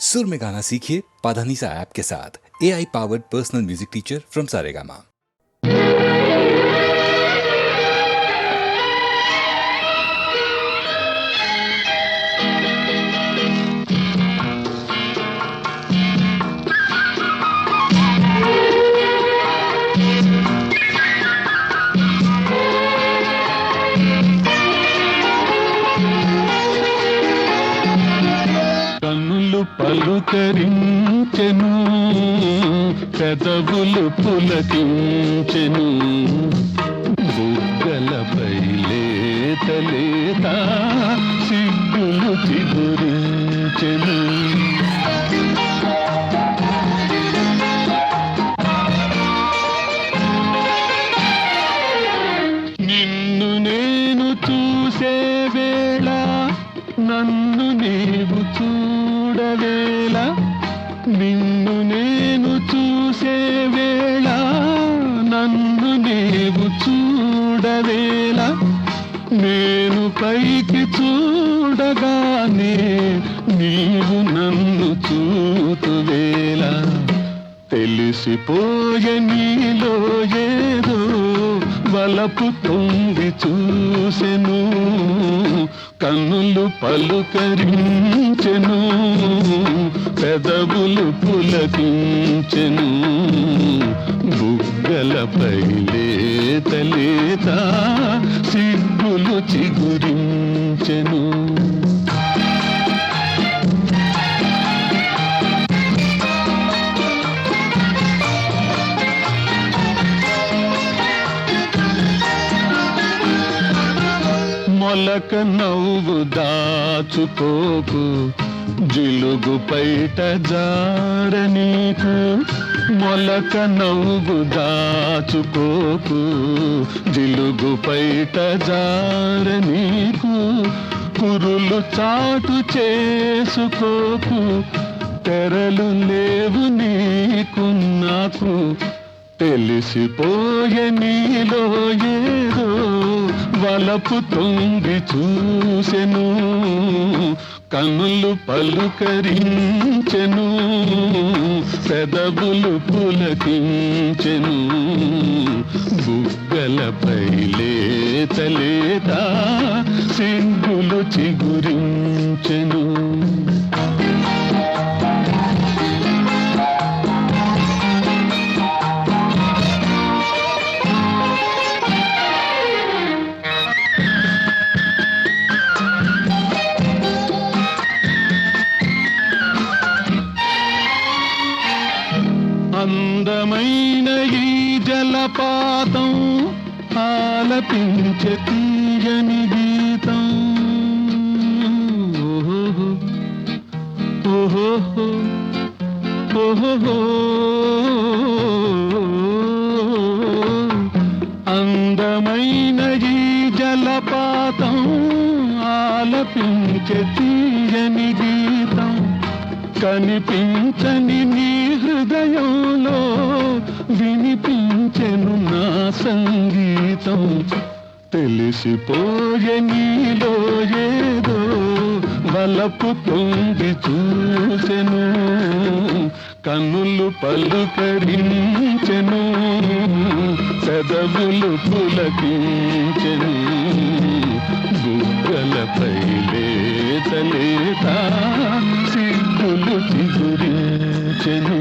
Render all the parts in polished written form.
सुर में गाना सीखिए पाधानीसा ऐप के साथ। AI powered personal music teacher from Saregama. కన్నులు పలుకరించెను, పెదవులు పులకించెను, బుగ్గలపై లేత లేత సిగ్గులు చిగురించెను. నిన్ను నేను చూసే వేళ, నన్ను నీవు చూడవేళ, నిన్ను నేను చూసే వేళ, నన్ను నీవు చూడవేళ, నేను పైకి చూడగానే నీవు నన్ను చూతువేళ, తెలిసిపోయే నీలో ఏదో వలపు తొంగి చూసెను, కన్నులు పలుకరించెను, పెదవులు పులకించెను, బుగ్గలపై లేత లేత సిగ్గులు చిగురించెను. మొలక నవ్వు దాచుకోకు, జిలుగు పైట జారనీకు, మొలక నవ్వు దాచుకోకు, జిలుగు పైట జారనీకు, కురులు చాటు చేసుకోకు, తెరలు లేవు నీకు నాకు, తెలిసిపోయే నీలో ఏదో వలపు తొంగి చూసెను, కన్నులు పలుకరించెను, పెదవులు పులకించెను, బుగ్గలపై లేత లేత సిగ్గులు చిగురించెను. అందమైన ఈ జలపాతం ఆలపించే తీయని గీతం, ఓహో ఓహో ఓహో, అందమైన ఈ జలపాతం ఆలపించే తీయని గీతం, కనిపించని నీ హృదయంలో వినిపించెను నా సంగీతం, తెలిసిపోయే నీలో ఏదో వలపు తొంగి చూసెను, కన్నులు పలుకరించెను, పెదవులు పులకించెను, బుగ్గలపై లేత లేత సిగ్గులు చిగురించెను.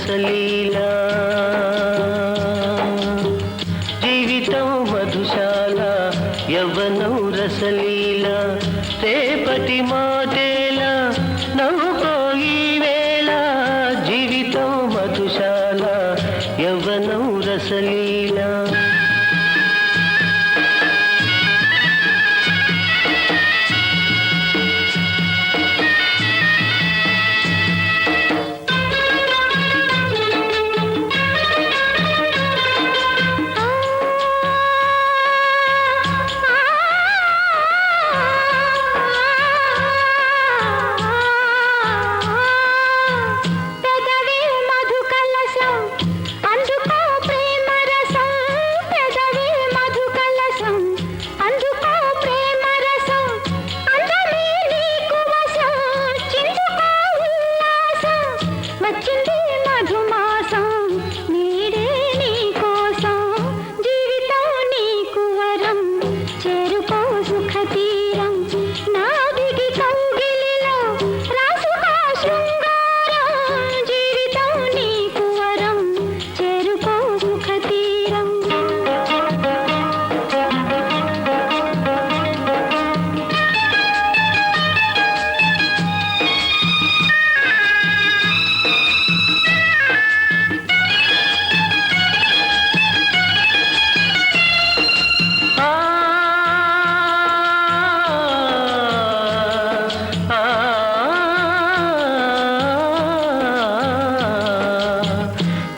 రసలీలా జీవితం మధుశాల యవ్వనం రసలీలా రేపటి మాటేలా నవ్వుకో ఈ వేళ జీవితం మధుశాల యవ్వనం రసలీలా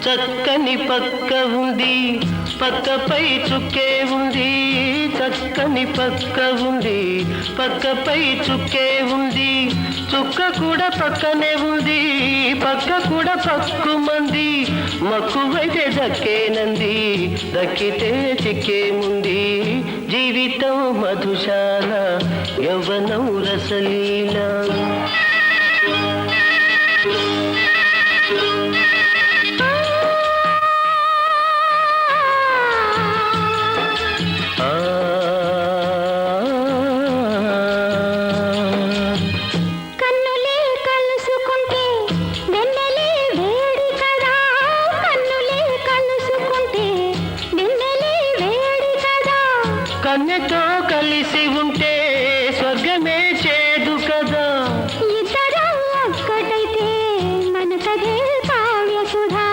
చక్కని పక్క ఉంది పక్కపై చుక్కే ఉంది చక్కని పక్క ఉంది పక్కపై చుక్కే ఉంది చుక్క కూడా పక్కనే ఉంది పక్క కూడా పక్కుమంది మక్కువైతే దక్కేనంది దక్కితే చిక్కేముంది జీవితం మధుశాల యవ్వనం రసలీలా కన్యతో కలిసి ఉంటే స్వర్గమే చేదు కదా ఇద్దరం ఒక్కటైతే మనకదే కావ్య సుధా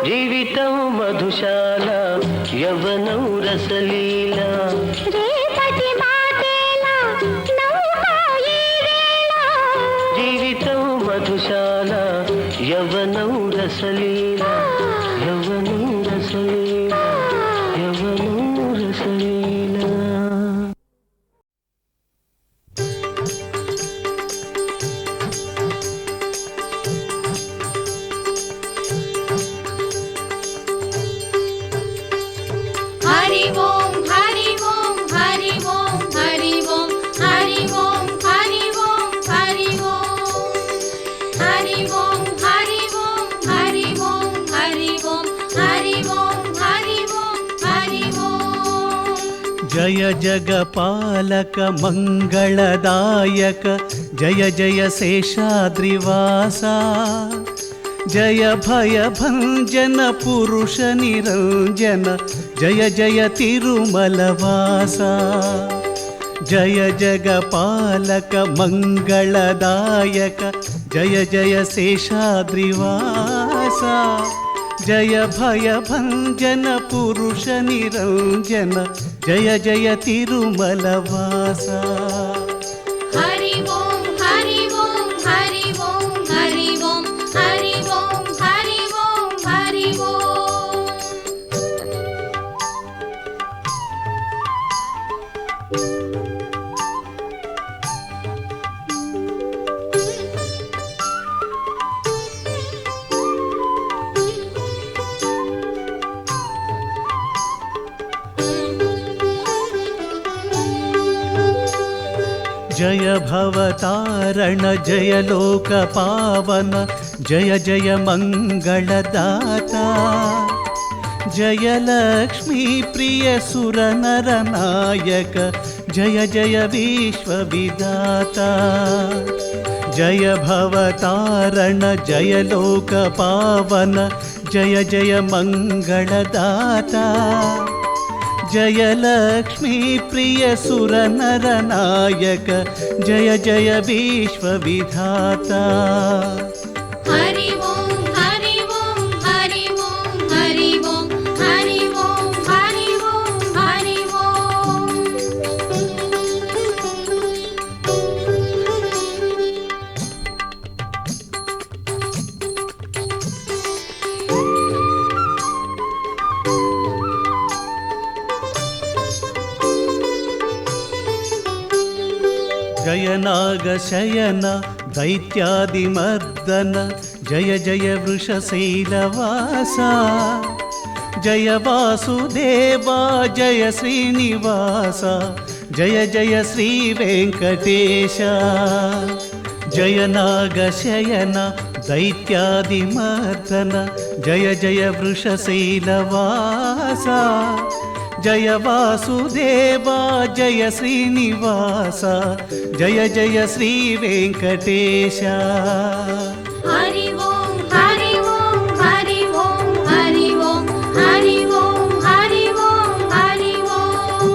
జీవితం మధుశాల యవ్వనం రసలీలా రేపటి మాటేలా నవ్వుకో ఈ వేళ జీవితం మధుశాల యవ్వనం రసలీలా యవ్వనం రసలీలా యవ్వనం రసలీలా हरि ओम हरि ओम हरि ओम हरि ओम हरि ओम हरि ओम हरि ओम हरि ओम हरि ओम हरि ओम हरि ओम हरि ओम हरि ओम हरि ओम जय जगपालक मंगलदायक जय जय शेषाद्रिवासा जय भय भंजन पुरुष निरंजन जय जय तिरुमलवासा जय जगपालक मंगलदायक जय जय शेषाद्रिवासा जय भय भंजन पुरुष निरंजन जय जय तिरुमलवासा हरि ओम हरि ओम हरि ओम हरि ओम हरि ओम हरि ओम हरि ओम जय भवतारण जय लोक पावन जय जय मंगलदाता जय लक्ष्मी प्रिय सुर नर नायक जय जय विश्वविदाता जय भवतारण जय लोक पावन जय जय मंगलदाता जय लक्ष्मी प्रिय सुर नर नायक जय जय विश्वविधाता हरि ओम हरि ओम हरि ओम हरि ओम हरि ओम हरि ओम हरि ओम। जय नागशयन दैत्यादिमर्दन जय जय वृषशैलवासा जय वासुदेवा जय श्रीनिवासा जय जय श्रीवेङ्कटेश जय नागशयन दैत्यादिमर्दन जय जय वृषशैलवासा जय वासुदेवा जय श्रीनिवास जय जय श्रीवेङ्कटेश हरि ओम हरि ओम हरि ओम हरि ओम हरि ओम हरि ओम हरि ओम।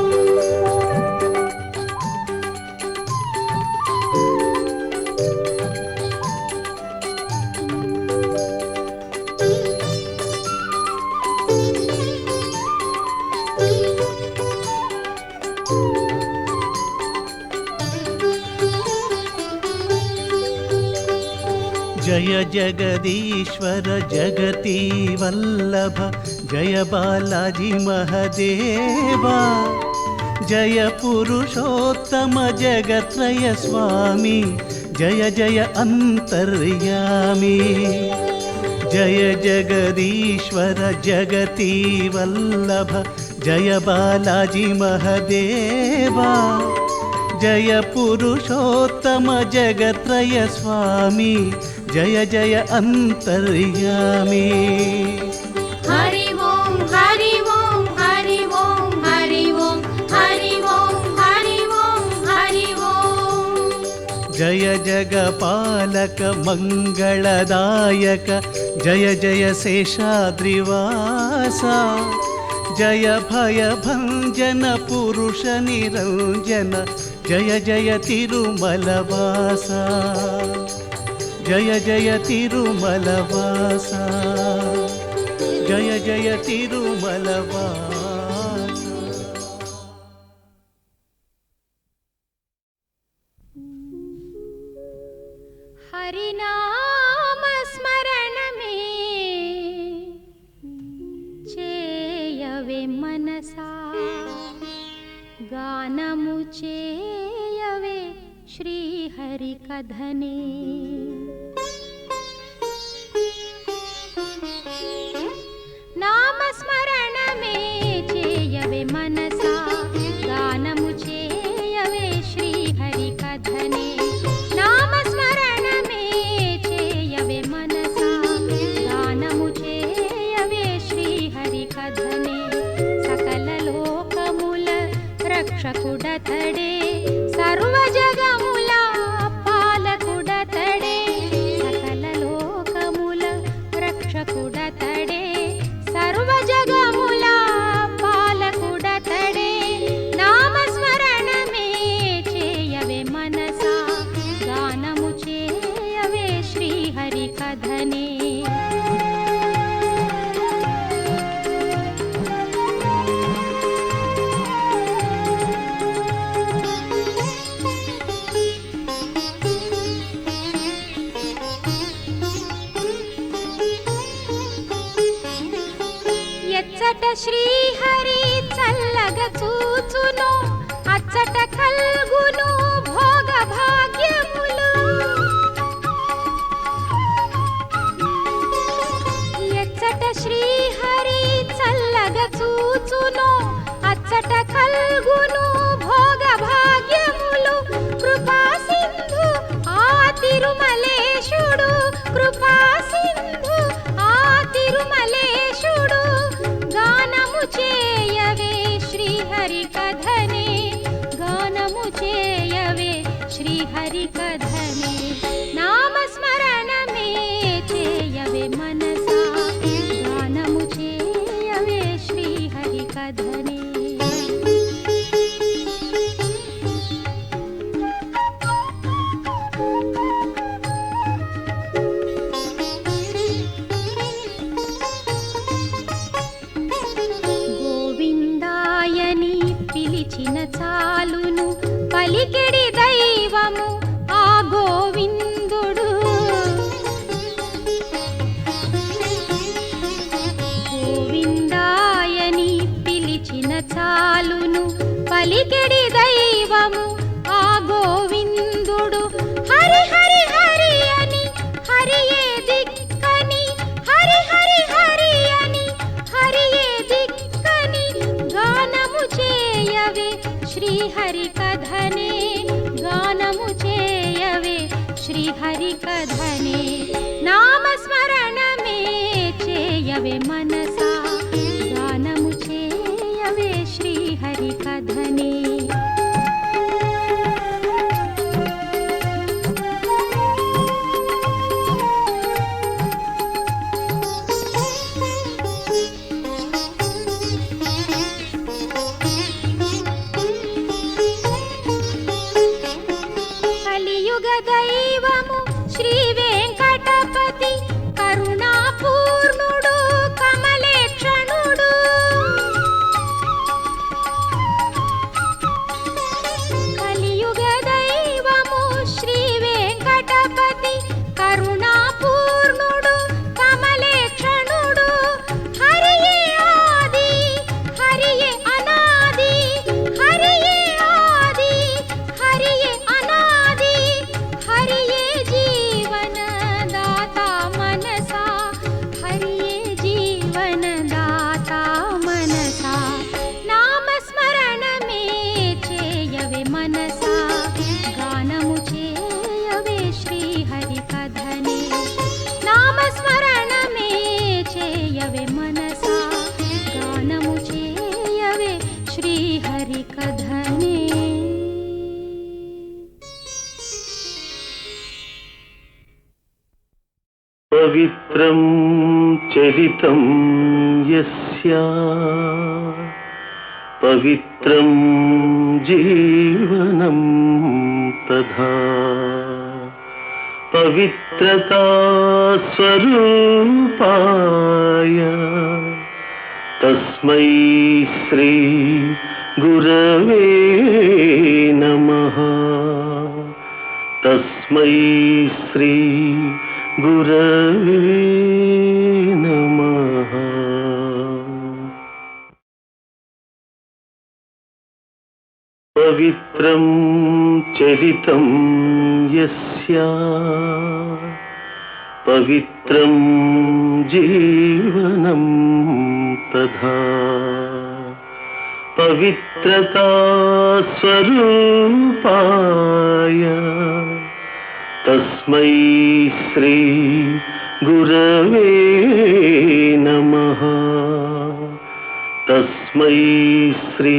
जय जगदीश्वर जगती वल्लभ जय बालाजी महदेवा जय पुरुषोत्तम जगत्रय स्वामी जय जय अंतर्यामी जय जगदीश्वर जगती वल्लभ जय बालाजी महदेवा जय पुरुषोत्तम जगत्रय स्वामी जय जय अंतर्यामी हरि ओम हरि ओम हरि ओम हरि ओम हरि ओम हरि ओम हरि ओम। जय जगपालक मंगलदायक जय जय शेषाद्रिवासा जय भयभञ्जन पुरुष निरञ्जन जय जय तिरुमलवासा जय जय तिरुमलवासा जय जय तिरुमलवासा। हरिनाम स्मरण में चेयवे मनसा गानमु चेयवे श्री हरि कधने नाम स्मरण में चेयवे मनसा गानमु चेयवे श्री हरि कधने नाम स्मरण में चेयवे मनसा गानमु चेयवे श्री हरि कधने सकल लोकमुल रक्षकुडतडे सर्व जगमुल पालकुडतडे सकल लोकमुल रक्षकुडतडे सर्व जगमुल पालकुडतडे नाम स्मरण में चेयवे मनसा गानमु चेयवे श्री हरि कधने ఎచ్చట శ్రీహరి చల్లగ చూచును అచ్చట కల్గును భోగ భాగ్యములు ఎచ్చట శ్రీహరి చల్లగ చూచును అచ్చట కల్గును భోగ భాగ్యములు కృపా సింధు ఆ తిరుమలేశుడు కృపా సింధు ఆ తిరుమలేశుడు గానము చేయవే శ్రీ హరి కధనే గానము చేయవే శ్రీ హరి కధనే శ్రీహరికధనే. గోవిందాయని పిలిచిన చాలును పలికెడి దైవము ఆ గోవిందుడు. గోవిందాయని పిలిచిన చాలును పలికెడి దైవము ఆ గోవిందుడు. హరి హరి హరి అని హరియే దిక్కని, హరి హరి హరి అని హరియే దిక్కని గానము చేయవే శ్రీహరికధనే. గానము చేయవే శ్రీహరికధనే. నామస్మరణమే చేయవే మనసా, గానము చేయవే శ్రీహరికధనే. కలియుగ దైవము శ్రీ వెంకటపతి కరుణాపూర్ణుడు కమలేక్షణుడు. కలియుగ దైవము శ్రీ వెంకటపతి కరుణాపూర్ణుడు కమలేక్షణుడు. హరియే ఆది హరియే అనాది, హరియే ఆది హరియే అనాది, హరియే జీవనదాత మనసా, హరియే జీవనదాత మనసా. నామస్మరణమే చేయవే మనసా, గానము చేయవే శ్రీహరికధనే. నామస్మరణమే చేయవే మనసా, గానము చేయవే శ్రీహరికధనే. పవిత్రం చరితం యస్య పవిత్రం జీవనం తథా పవిత్రతా స్వరూపాయ తస్మై శ్రీ గురవే నమః. తస్మై శ్రీ గురవే నమః. పవిత్రం చరితం యస్య పవిత్రం జీవనం తథా పవిత్రతా స్వరూపాయ తస్మై శ్రీ గురవే నమః. తస్మై శ్రీ